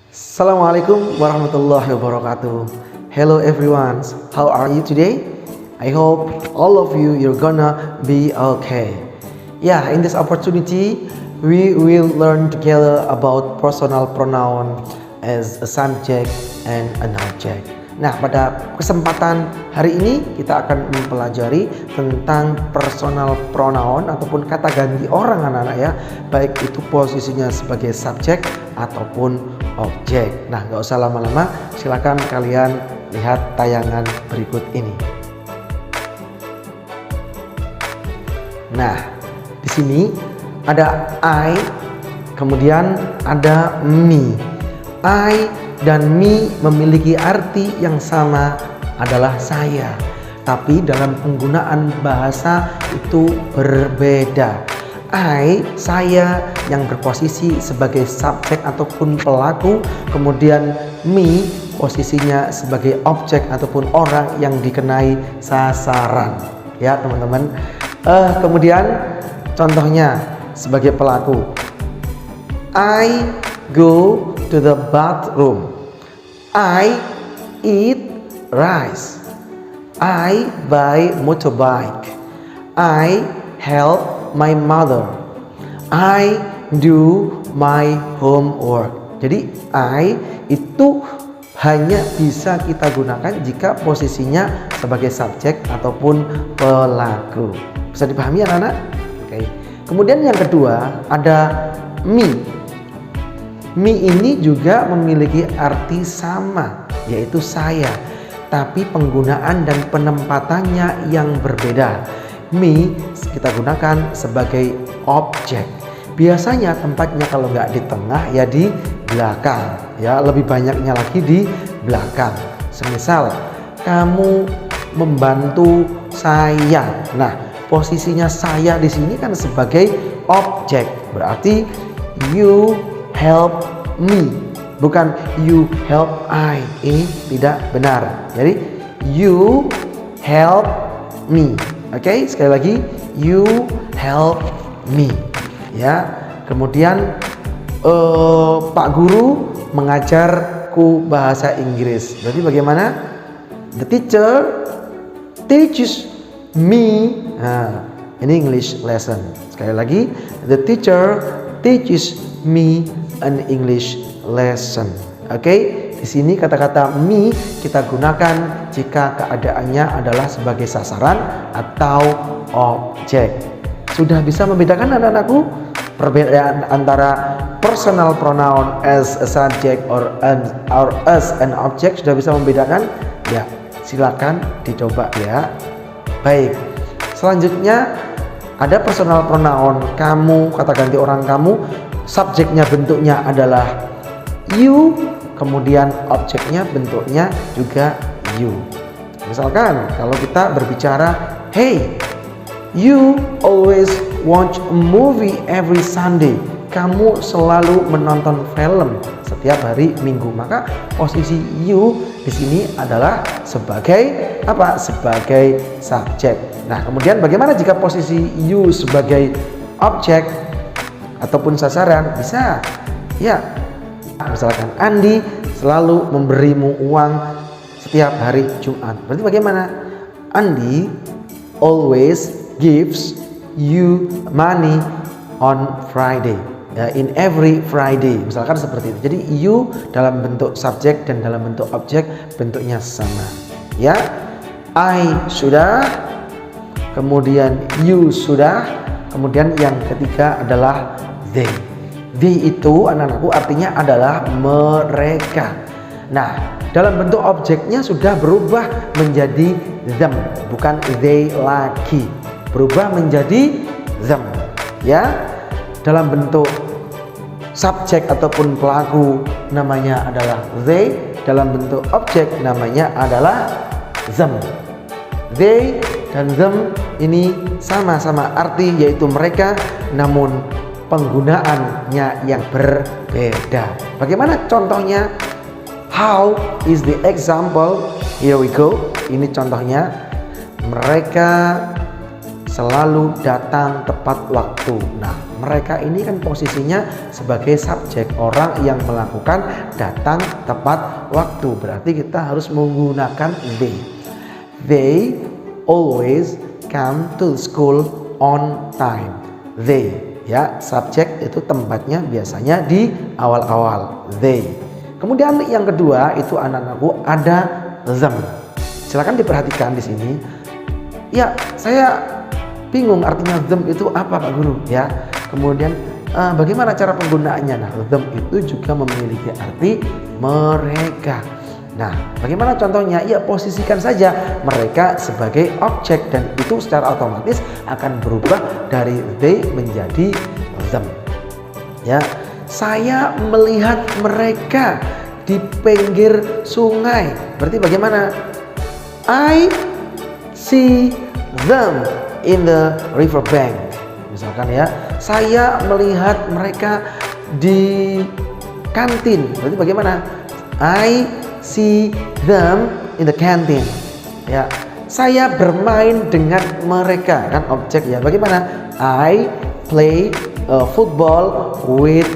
Assalamualaikum warahmatullahi wabarakatuh. Hello everyone, how are you today? I hope all of you're gonna be okay. Yeah, in this opportunity we will learn together about personal pronoun as a subject and an object. Nah, pada kesempatan hari ini kita akan mempelajari tentang personal pronoun ataupun kata ganti orang anak-anak ya, baik itu posisinya sebagai subjek ataupun objek. Nah, nggak usah lama-lama, silakan kalian lihat tayangan berikut ini. Nah, di sini ada I, kemudian ada me. I dan me memiliki arti yang sama, adalah saya. Tapi dalam penggunaan bahasa itu berbeda. I, saya yang berposisi sebagai subjek ataupun pelaku, kemudian me posisinya sebagai objek ataupun orang yang dikenai sasaran. Ya teman-teman. Kemudian contohnya sebagai pelaku, I go to the bathroom. I eat rice. I buy motorbike. I help my mother. I do my homework. Jadi I itu hanya bisa kita gunakan jika posisinya sebagai subjek ataupun pelaku. Bisa dipahami anak-anak? Oke. Kemudian yang kedua ada me. Me ini juga memiliki arti sama, yaitu saya, tapi penggunaan dan penempatannya yang berbeda. Me kita gunakan sebagai objek. Biasanya tempatnya kalau nggak di tengah ya di belakang, ya lebih banyaknya lagi di belakang. Semisal kamu membantu saya, nah posisinya saya di sini kan sebagai objek, berarti you help me, bukan you help I. Ini tidak benar. Jadi you help me. Oke, sekali lagi you help me. Ya. Kemudian Pak Guru mengajarku bahasa Inggris. Berarti bagaimana? The teacher teaches me. Nah, ini English lesson. Sekali lagi, the teacher teaches me an English lesson. Oke, di sini kata-kata me kita gunakan jika keadaannya adalah sebagai sasaran atau objek. Sudah bisa membedakan anak-anakku perbedaan antara personal pronoun as a subject or as an object? Sudah bisa membedakan? Ya, silakan dicoba ya. Baik, selanjutnya ada personal pronoun kamu, kata ganti orang kamu. Subjeknya bentuknya adalah you, kemudian objeknya bentuknya juga you. Misalkan kalau kita berbicara, hey, you always watch a movie every Sunday. Kamu selalu menonton film setiap hari Minggu. Maka posisi you di sini adalah sebagai apa? Sebagai subjek. Nah, kemudian bagaimana jika posisi you sebagai objek ataupun sasaran? Bisa ya, misalkan Andi selalu memberimu uang setiap hari Jumat. Berarti bagaimana? Andi always gives you money on Friday, ya, in every Friday, misalkan seperti itu. Jadi you dalam bentuk subjek dan dalam bentuk objek bentuknya sama ya. I sudah, kemudian you sudah, kemudian yang ketiga adalah they. They itu anak-anakku artinya adalah mereka. Nah, dalam bentuk objeknya sudah berubah menjadi them, bukan they lagi. Berubah menjadi them. Ya. Dalam bentuk subjek ataupun pelaku namanya adalah they, dalam bentuk objek namanya adalah them. They dan them ini sama-sama arti, yaitu mereka, namun penggunaannya yang berbeda. Bagaimana contohnya? How is the example? Here we go. Ini contohnya. Mereka selalu datang tepat waktu. Nah, mereka ini kan posisinya sebagai subjek, orang yang melakukan datang tepat waktu. Berarti kita harus menggunakan they. They always come to school on time. They, ya, subjek itu tempatnya biasanya di awal-awal. They. Kemudian yang kedua itu anak-anakku ada them. Silakan diperhatikan di sini. Ya, saya bingung artinya them itu apa Pak Guru, ya. Kemudian bagaimana cara penggunaannya? Nah, them itu juga memiliki arti mereka. Nah, bagaimana contohnya? Ya, posisikan saja mereka sebagai objek dan itu secara otomatis akan berubah dari they menjadi them. Ya, saya melihat mereka di pinggir sungai. Berarti bagaimana? I see them in the river bank. Misalkan ya, saya melihat mereka di kantin. Berarti bagaimana? I see them in the canteen. Ya, saya bermain dengan mereka, kan objek ya. Bagaimana? I play football with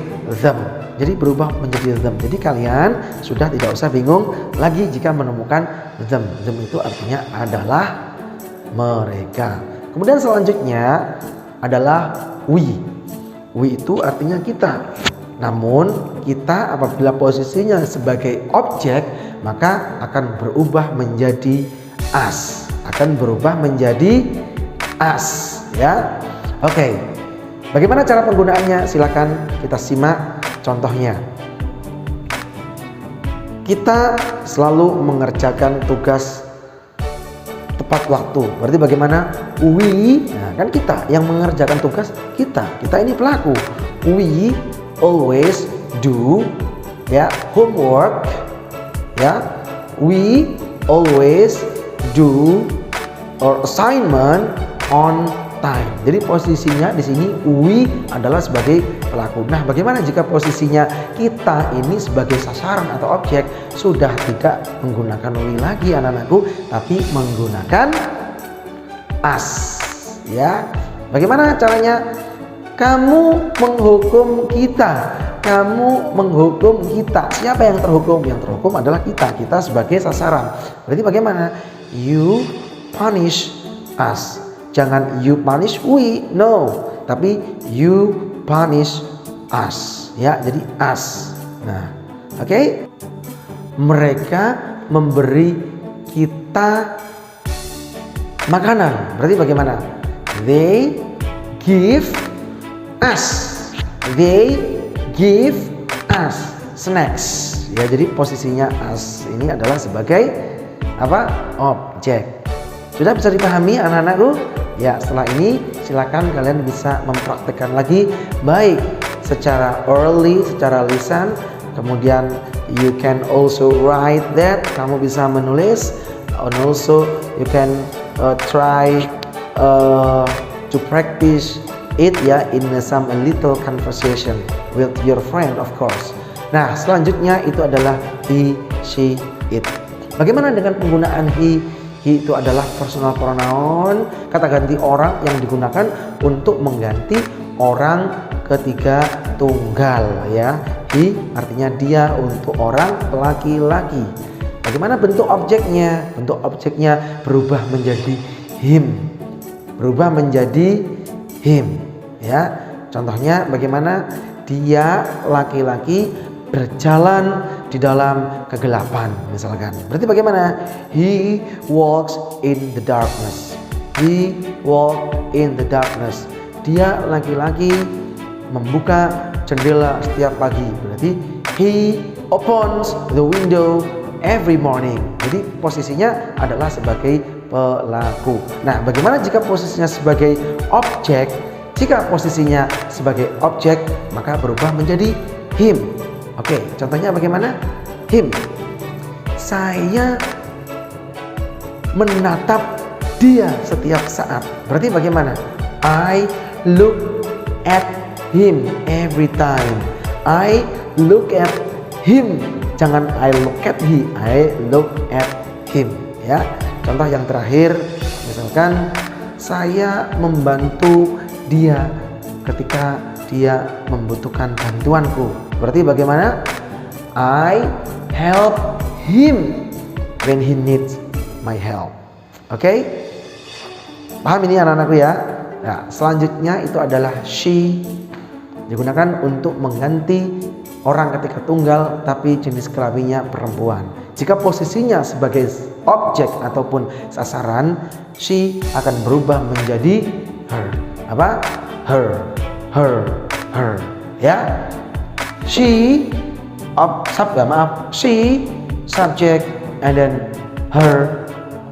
them. Jadi berubah menjadi them. Jadi kalian sudah tidak usah bingung lagi jika menemukan them. Them itu artinya adalah mereka. Kemudian selanjutnya adalah we. We itu artinya kita. Namun kita apabila posisinya sebagai objek maka akan berubah menjadi us. Akan berubah menjadi us, ya. Oke. Bagaimana cara penggunaannya? Silakan kita simak contohnya. Kita selalu mengerjakan tugas tepat waktu. Berarti bagaimana? We, nah kan kita yang mengerjakan tugas kita. Kita ini pelaku. We always do, ya, homework, ya. We always do or assignment on time. Jadi posisinya di sini we adalah sebagai pelaku. Nah, bagaimana jika posisinya kita ini sebagai sasaran atau objek? Sudah tidak menggunakan we lagi anak-anakku, tapi menggunakan us, ya. Bagaimana caranya? Kamu menghukum kita. Kamu menghukum kita. Siapa yang terhukum? Yang terhukum adalah kita. Kita sebagai sasaran. Berarti bagaimana? You punish us. Jangan you punish we, no. Tapi you punish us. Ya, jadi us. Nah, oke. Mereka memberi kita makanan. Berarti bagaimana? They give us. They give us snacks. Ya, jadi posisinya us ini adalah sebagai apa? Objek. Sudah bisa dipahami anak-anakku? Ya, setelah ini silakan kalian bisa mempraktekkan lagi baik secara orally, secara lisan, kemudian you can also write that, kamu bisa menulis, and also you can try to practice it ya in some little conversation with your friend of course. Nah, selanjutnya itu adalah he, she, it. Bagaimana dengan penggunaan he? He itu adalah personal pronoun, kata ganti orang yang digunakan untuk mengganti orang ketiga tunggal ya. He artinya dia untuk orang laki-laki. Bagaimana bentuk objeknya? Bentuk objeknya berubah menjadi him. Berubah menjadi him ya. Contohnya bagaimana? Dia laki-laki berjalan di dalam kegelapan misalkan. Berarti bagaimana? He walks in the darkness. He walk in the darkness. Dia laki-laki membuka jendela setiap pagi. Berarti he opens the window every morning. Jadi posisinya adalah sebagai pelaku. Nah, bagaimana jika posisinya sebagai objek? Jika posisinya sebagai objek, maka berubah menjadi him. Oke, contohnya bagaimana? Him. Saya menatap dia setiap saat. Berarti bagaimana? I look at him every time. I look at him. Jangan I look at he. I look at him. Ya. Contoh yang terakhir, misalkan saya membantu dia ketika dia membutuhkan bantuanku. Berarti bagaimana? I help him when he needs my help. Oke? Paham ini anak-anakku ya? Nah, selanjutnya itu adalah she, digunakan untuk mengganti orang ketika tunggal tapi jenis kelaminnya perempuan. Jika posisinya sebagai objek ataupun sasaran, she akan berubah menjadi her. Apa? Her. Ya. She she subject and then her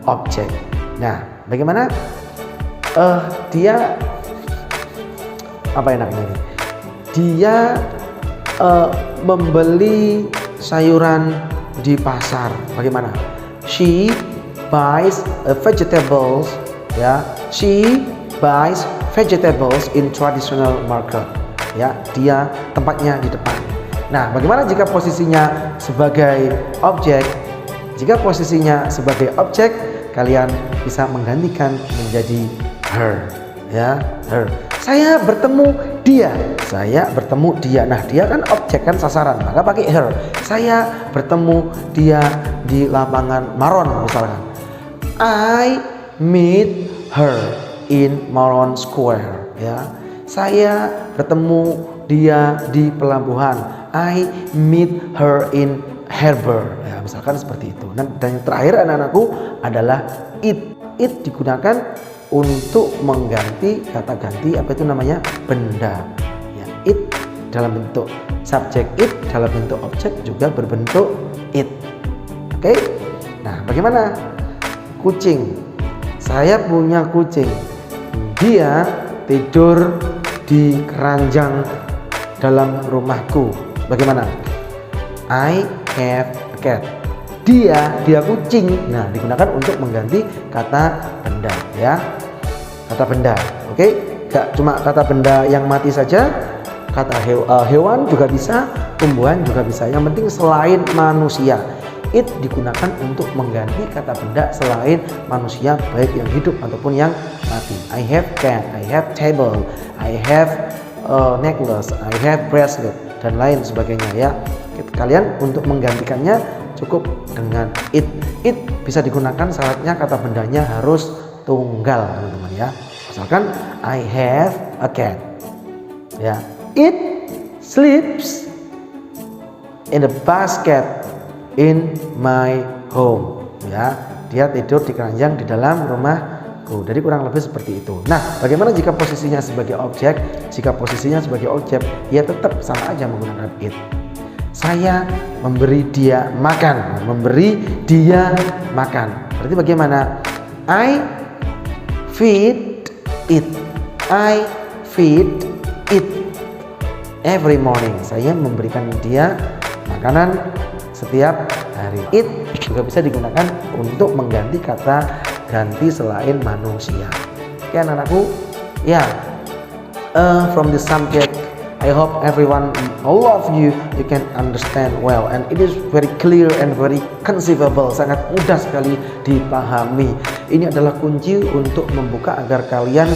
object. Nah, bagaimana? Dia apa enaknya ini? Dia membeli sayuran di pasar. Bagaimana? She buys vegetables, ya. She buys vegetables in traditional market. Ya, dia tempatnya di depan. Nah, bagaimana jika posisinya sebagai objek? Jika posisinya sebagai objek, kalian bisa menggantikan menjadi her, ya, her. Saya bertemu dia. Nah, dia kan objek kan sasaran, maka pakai her. Saya bertemu dia di lapangan Maron misalkan. I meet her in Maron Square, ya. Saya bertemu dia di pelabuhan. I meet her in harbor, ya, misalkan seperti itu. Dan yang terakhir anak-anakku adalah it. It digunakan untuk mengganti kata ganti apa itu namanya benda. Ya, it dalam bentuk subjek, it dalam bentuk objek juga berbentuk it. Oke? Nah, bagaimana? Kucing. Saya punya kucing. Dia tidur di keranjang dalam rumahku. Bagaimana? I have a cat. Dia kucing. Nah, digunakan untuk mengganti kata benda, ya. Kata benda. Oke? Gak cuma kata benda yang mati saja. Kata hewan juga bisa, tumbuhan juga bisa. Yang penting selain manusia. It digunakan untuk mengganti kata benda selain manusia, baik yang hidup ataupun yang mati. I have cat, I have table, I have necklace, I have bracelet, dan lain sebagainya, ya. Kalian untuk menggantikannya cukup dengan it. It bisa digunakan syaratnya kata bendanya harus tunggal, teman-teman, ya. Misalkan I have a cat, ya. It sleeps in the basket in my home, ya. Dia tidur di keranjang di dalam rumahku. Jadi kurang lebih seperti itu. Nah, bagaimana jika posisinya sebagai objek? Jika posisinya sebagai objek, ya tetap sama aja menggunakan it. Saya memberi dia makan. Memberi dia makan. Berarti bagaimana? I feed it. I feed it every morning. Saya memberikan dia makanan setiap hari. It juga bisa digunakan untuk mengganti kata ganti selain manusia. Oke, anak-anakku, ya. From the subject, I hope everyone, all of you can understand well, and it is very clear and very conceivable, sangat mudah sekali dipahami. Ini adalah kunci untuk membuka agar kalian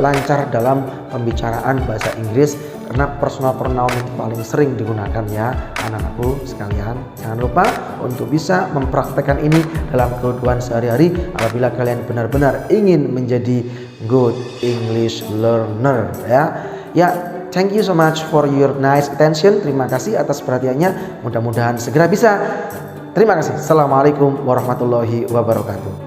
lancar dalam pembicaraan bahasa Inggris, karena personal pronoun itu paling sering digunakan, ya anak-anakku sekalian. Jangan lupa untuk bisa mempraktekkan ini dalam kehidupan sehari-hari apabila kalian benar-benar ingin menjadi good English learner, ya. Thank you so much for your nice attention. Terima kasih atas perhatiannya. Mudah-mudahan segera bisa. Terima kasih. Assalamualaikum warahmatullahi wabarakatuh.